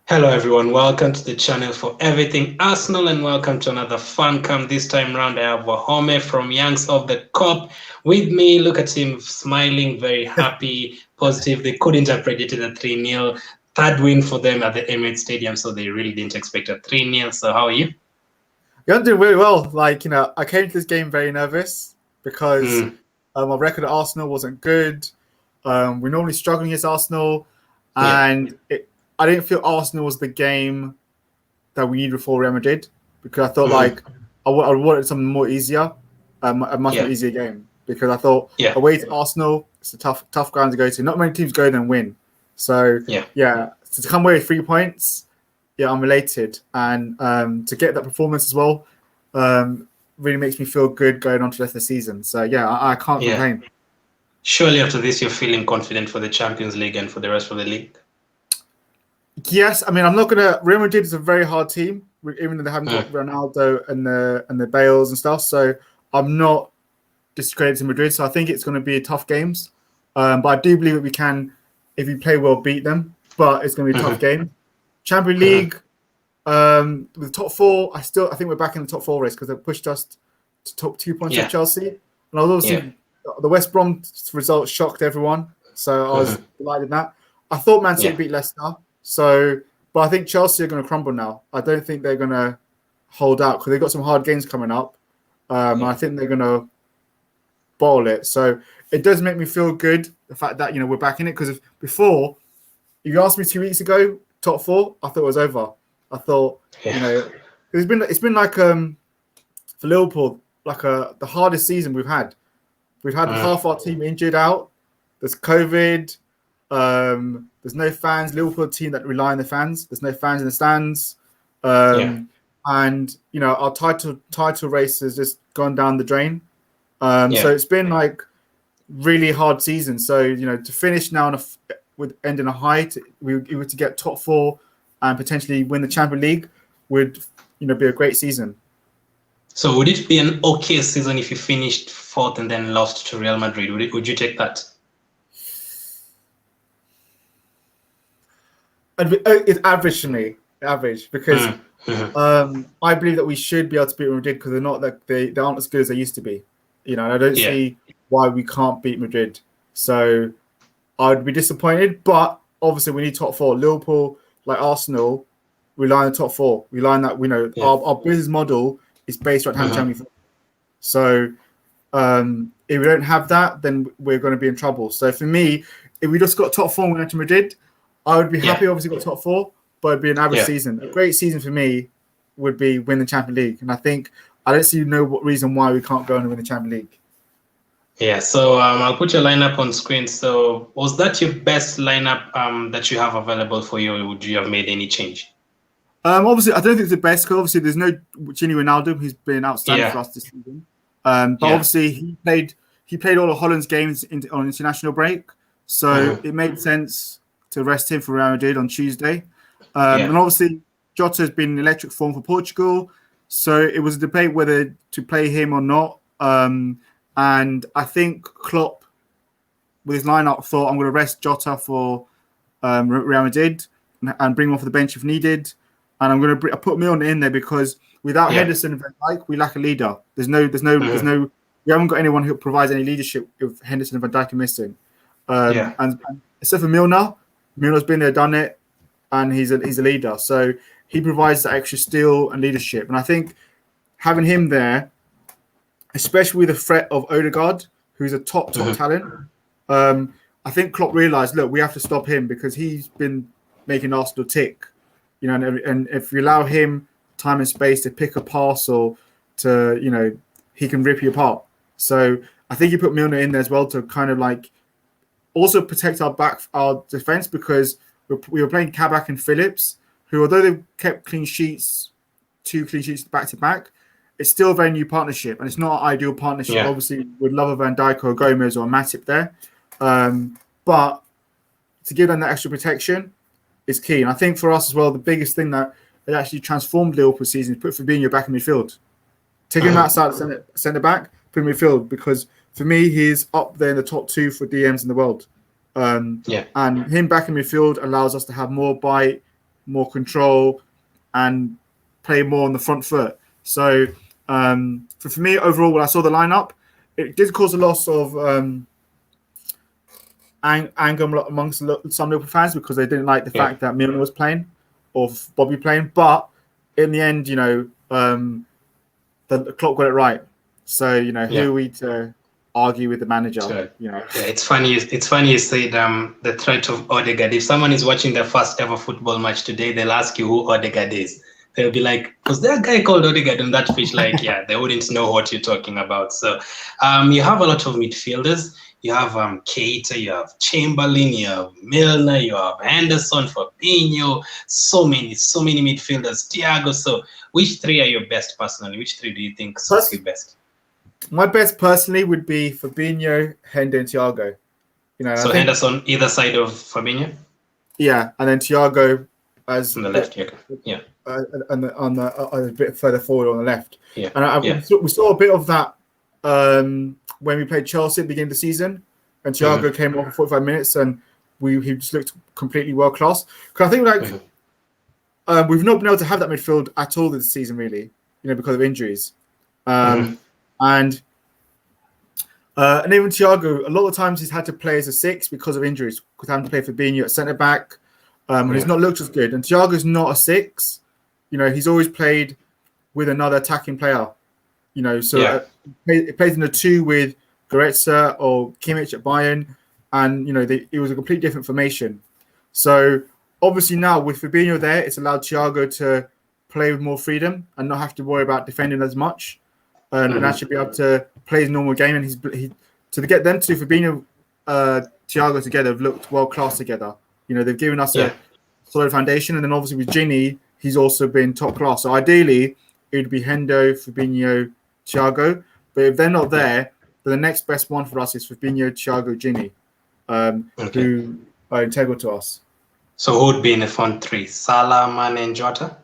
Hello everyone, welcome to the channel for Everything Arsenal and welcome to another fancam. This time round I have Wahome from Yanks of the Cup with me. Look at him smiling, very happy, positive. They couldn't have predicted a 3-0 third win for them at the Emirates Stadium, so they really didn't expect a 3-0. So how are you? Yeah, I'm doing really well. I came to this game very nervous because my record at Arsenal wasn't good. We're normally struggling against Arsenal, and I didn't feel Arsenal was the game that we needed for Real Madrid because I thought I wanted something more easier, a much more easier game because I thought away to Arsenal, it's a tough ground to go to. Not many teams go there and win, so so to come away with 3 points. Yeah, I'm related, and to get that performance as well really makes me feel good going on to the rest of the season. So yeah, I can't complain. Surely after this, you're feeling confident for the Champions League and for the rest of the league. Yes, I mean I'm not gonna. Real Madrid is a very hard team, even though they haven't got Ronaldo and the Bales and stuff. So I'm not discrediting Madrid. So I think it's going to be tough games, but I do believe that we can, if we play well, beat them. But it's going to be a tough game. Champions League, with top four, I think we're back in the top four race because they pushed us to top 2 points of Chelsea. And obviously, the West Brom result shocked everyone, so I was delighted in that. I thought Man City beat Leicester, but I think Chelsea are going to crumble now. I don't think they're going to hold out because they've got some hard games coming up. I think they're going to bottle it. So it does make me feel good, the fact that we're back in it, because before, if you asked me 2 weeks ago, top four, I thought it was over. I thought, it's been like for Liverpool, like the hardest season we've had. We've had half our team injured out. There's COVID. There's no fans. Liverpool team that rely on the fans. There's no fans in the stands. And our title race has just gone down the drain. So it's been like really hard season. So to finish now with ending a high, we were to get top four and potentially win the Champions League would be a great season. So would it be an okay season if you finished fourth and then lost to Real Madrid? Would you take that? It's average to me, because I believe that we should be able to beat Madrid because they're not they aren't as good as they used to be. And I don't see why we can't beat Madrid. So I'd be disappointed, but obviously we need top four. Liverpool, like Arsenal, rely on the top four. We rely on that. Our business model is based on having Champions League. So if we don't have that, then we're going to be in trouble. So for me, if we just got top four and went to Madrid, I would be happy. Obviously, got top four, but it'd be an average season. A great season for me would be win the Champions League, and I don't see no reason why we can't go and win the Champions League. Yeah, so I'll put your lineup on screen. So was that your best lineup that you have available for you, or would you have made any change? Obviously, I don't think it's the best because obviously there's no Gini Ronaldo, who's been outstanding for us this season. But obviously he played all of Holland's games on international break, so it made sense to rest him for Real Madrid on Tuesday. And obviously Jota has been in electric form for Portugal, so it was a debate whether to play him or not. And I think Klopp, with his lineup, thought I'm going to rest Jota for Real Madrid and bring him off the bench if needed. And I'm going to put Milner in there because without Henderson and Van Dijk, we lack a leader. We haven't got anyone who provides any leadership if Henderson and Van Dijk are missing. And except for Milner's been there, done it, and he's a leader. So he provides that extra steel and leadership. And I think having him there, especially with the threat of Odegaard, who's a top talent, I think Klopp realised, look, we have to stop him because he's been making Arsenal tick. And if you allow him time and space to pick a pass or to, he can rip you apart. So I think you put Milner in there as well to kind of like also protect our defense because we were playing Kabak and Phillips, who although they kept 2 clean sheets back to back, it's still a very new partnership and it's not an ideal partnership. Obviously, we'd love a Van Dijk or a Gomez or a Matip there, but to give them that extra protection is key. And I think for us as well, the biggest thing that it actually transformed Liverpool season is put Fabinho back in midfield. Taking him outside centre back, put him in midfield because for me, he's up there in the top 2 for DMs in the world. And him back in midfield allows us to have more bite, more control, and play more on the front foot. So for me, overall, when I saw the lineup, it did cause a loss of anger amongst some Liverpool fans because they didn't like the fact that Milner was playing or Bobby playing. But in the end, the Klopp got it right. So who are we to argue with the manager? Sure. It's funny. It's funny you said the threat of Odegaard. If someone is watching the first ever football match today, they'll ask you who Odegaard is. They'll be like, was there a guy called Odegaard on that pitch? Like, they wouldn't know what you're talking about. So you have a lot of midfielders. You have Keita, you have Chamberlain, you have Milner, you have Henderson, Fabinho, so many midfielders, Thiago. So which three are your best personally? Which three do you think suits you best? My best personally would be Fabinho, Hendo, and Thiago. So Henderson either side of Fabinho? Yeah, and then Thiago as on the left, and on a bit further forward on the left. Yeah. And we saw a bit of that when we played Chelsea at the beginning of the season, and Thiago came off for 45 minutes, and he just looked completely world class. Because I think we've not been able to have that midfield at all this season, really, because of injuries. And even Thiago, a lot of times he's had to play as a 6 because of injuries, because having to play Fabinho at centre back, and he's not looked as good. And Thiago's not a 6. He's always played with another attacking player. He plays in a 2 with Goretzka or Kimmich at Bayern, and it was a completely different formation. So obviously now with Fabinho there, it's allowed Thiago to play with more freedom and not have to worry about defending as much, and actually be able to play his normal game. And to get them to Fabinho, Thiago together have looked world class together. They've given us a solid foundation, and then obviously with Gini, he's also been top class. So ideally, it would be Hendo, Fabinho, Thiago. But if they're not there, then the next best one for us is Fabinho, Thiago, Gini, who are integral to us. So who would be in the front 3? Salah, Mane, and Jota?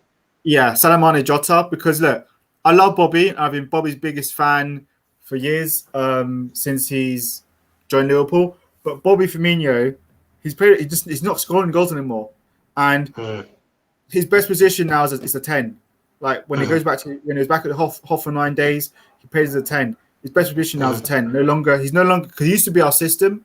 Yeah, Salah, Mane, Jota. Because look, I love Bobby. I've been Bobby's biggest fan for years, since he's joined Liverpool. But Bobby Firmino, he's not scoring goals anymore, and his best position now is a 10. Like when he goes back to when he was back at the Hoff for 9 days, he plays as a 10. His best position now is a 10. He's no longer because he used to be our system.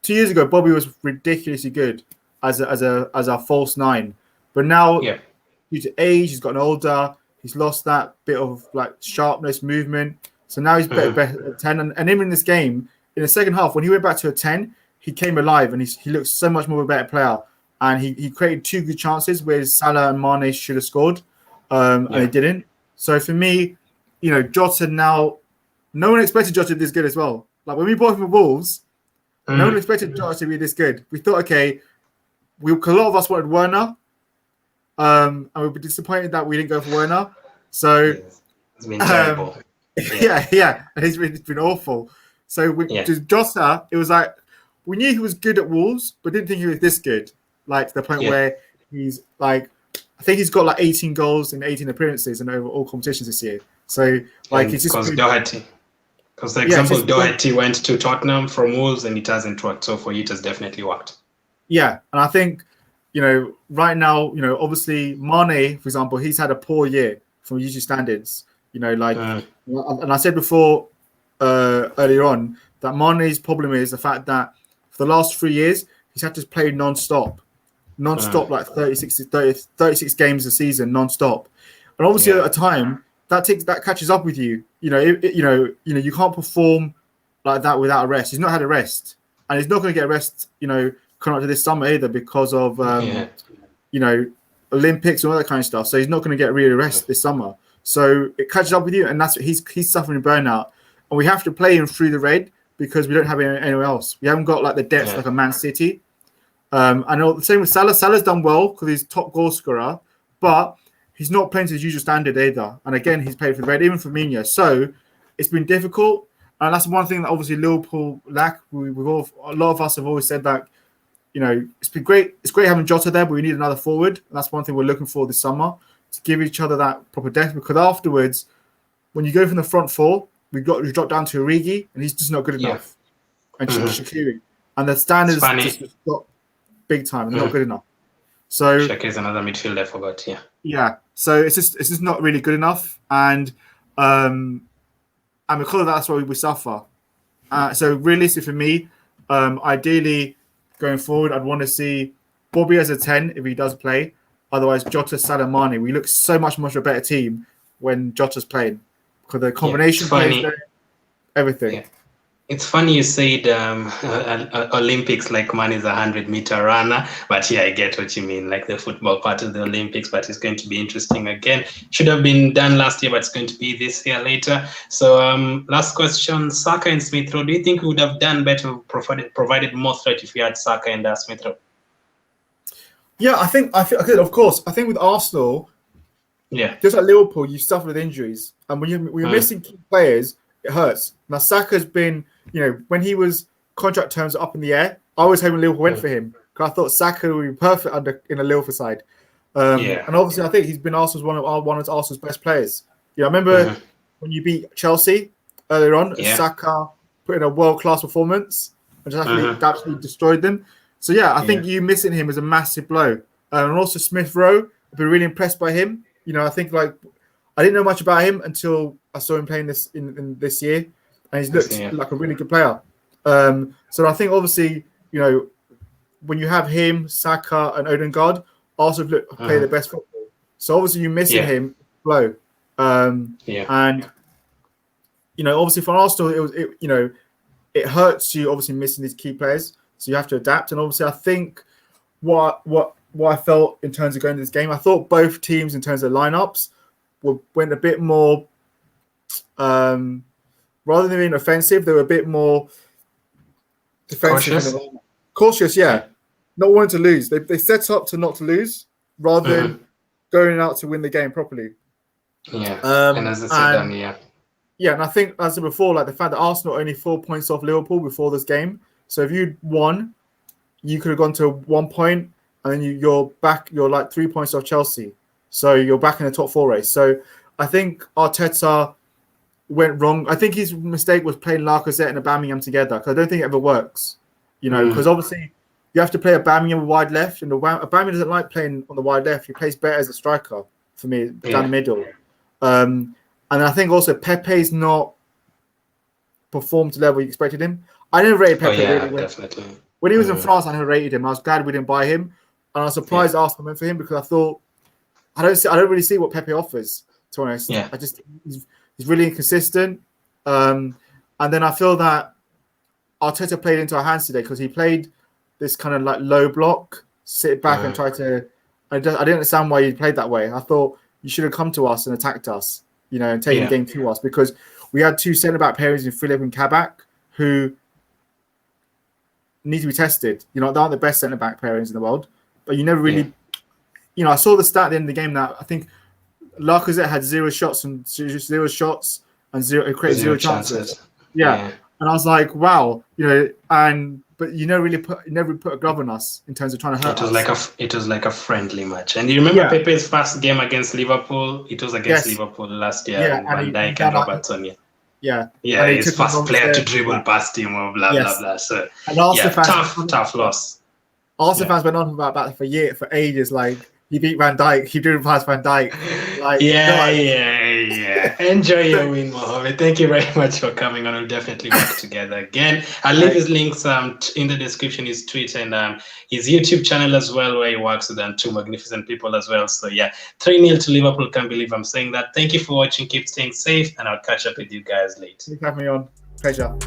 2 years ago, Bobby was ridiculously good as a false 9, but now due to age, he's gotten older. He's lost that bit of like sharpness, movement. So now he's better at 10. And even in this game, in the second half, when he went back to a 10, he came alive and he looks so much more of a better player. And he created 2 good chances where Salah and Mane should have scored, and they didn't. So for me, Jota now, no one expected Jota to be this good as well. Like when we bought him for Wolves, no one expected Jota to be this good. We thought, okay, a lot of us wanted Werner, and we were disappointed that we didn't go for Werner. So it's been terrible. And it's been awful. So just Jota, it was like we knew he was good at Wolves, but didn't think he was this good. Like to the point where he's like, I think he's got like 18 goals in 18 appearances and over all competitions this year. So like he's just because Doherty. Because the example Doherty went to Tottenham from Wolves and it hasn't worked. So for you, it has definitely worked. Yeah, and I think right now, obviously Mane, for example, he's had a poor year from usual standards. And I said before earlier on that Mane's problem is the fact that for the last 3 years he's had to play non-stop like 36 games a season non-stop, and obviously at a time that catches up with you. You can't perform like that without a rest. He's not had a rest, and he's not going to get a rest coming up to this summer either because of Olympics and all that kind of stuff. So he's not going to get really rest this summer. So it catches up with you, and that's what he's suffering burnout, and we have to play him through the red because we don't have anywhere else. We haven't got like the depth like a Man City. And the same with Salah. Salah's done well because he's top goal scorer, but he's not playing to his usual standard either. And again, he's played for the red, even for Firmino. So it's been difficult, and that's one thing that obviously Liverpool lack. A lot of us have always said that. It's been great. It's great having Jota there, but we need another forward, and that's one thing we're looking for this summer to give each other that proper depth. Because afterwards, when you go from the front 4, we drop down to Origi, and he's just not good enough. And Shaqiri, and the standards just got big time and not good enough. So Xhaka is another midfielder I forgot. Yeah. So it's just not really good enough, and because of that, that's why we suffer. So realistically for me, ideally going forward, I'd want to see Bobby as a 10 if he does play. Otherwise, Jota, Salah, Mane. We look so much a better team when Jota's playing because the combination plays there, everything. Yeah. It's funny you said Olympics, like man is a 100-meter runner, but I get what you mean, like the football part of the Olympics, but it's going to be interesting again. Should have been done last year, but it's going to be this year later. So last question, Saka and Smith Rowe, do you think we would have done better, provided more threat if we had Saka and Smith Rowe? Yeah, I think of course. I think with Arsenal, just like Liverpool, you suffer with injuries, and when you're missing key players, it hurts. Now Saka's been, when he was contract terms up in the air, I was hoping Liverpool went for him because I thought Saka would be perfect in a Liverpool side. And obviously, I think he's been Arsenal's one of Arsenal's best players. I remember when you beat Chelsea earlier on, Saka put in a world-class performance and just absolutely destroyed them. So I think you missing him is a massive blow. And also Smith Rowe, I've been really impressed by him. I think I didn't know much about him until I saw him playing this in this year, and he's looked like a really good player. So I think obviously, when you have him, Saka, and Odegaard, also play the best football. So obviously you missing him, blow. And obviously for Arsenal, it hurts you obviously missing these key players. So you have to adapt. And obviously I think what I felt in terms of going to this game, I thought both teams in terms of lineups went a bit more, rather than being offensive, they were a bit more defensive. Cautious, not wanting to lose. They set up to not to lose rather than going out to win the game properly. And as I said, and I think, as I said before, like the fact that Arsenal are only 4 points off Liverpool before this game. So if you'd won, you could have gone to 1 point, and then you're back. You're like 3 points off Chelsea. So you're back in the top 4 race. So I think Arteta went wrong. I think his mistake was playing Lacazette and Aubameyang together because I don't think it ever works. Because obviously you have to play Aubameyang wide left, and Aubameyang doesn't like playing on the wide left. He plays better as a striker for me down the middle. And I think also Pepe's not performed to the level you expected him. I never rated Pepe. Definitely. When he was in France, I never rated him. I was glad we didn't buy him, and I was surprised Arsenal went for him because I thought I don't really see what Pepe offers. To be honest, he's really inconsistent. And then I feel that Arteta played into our hands today because he played this kind of like low block, sit back and try to. I didn't understand why he played that way. I thought you should have come to us and attacked us, and taken the game to us because we had two centre back pairings in Philip and Kabak who need to be tested. They aren't the best centre back pairings in the world, but you never really. I saw the stat at the end of the game that I think Lacazette had 0 shots and created 0 chances. And I was like, wow, but you never put a glove on us in terms of trying to hurt us. It was like a friendly match. And you remember Pepe's first game against Liverpool? It was against Liverpool last year. Van Dijk and Robertson. His first player to dribble past him, or blah blah blah. So tough loss. Arsenal fans went on about that for ages. Like he beat Van Dijk, he didn't pass Van Dijk. Enjoy your win, Mohammed. Thank you very much for coming on. We'll definitely work together again. I'll leave his links in the description, his Twitter and his YouTube channel as well, where he works with two magnificent people as well. So 3-0 to Liverpool. Can't believe I'm saying that. Thank you for watching. Keep staying safe, and I'll catch up with you guys later. Thank you for having me on. Pleasure.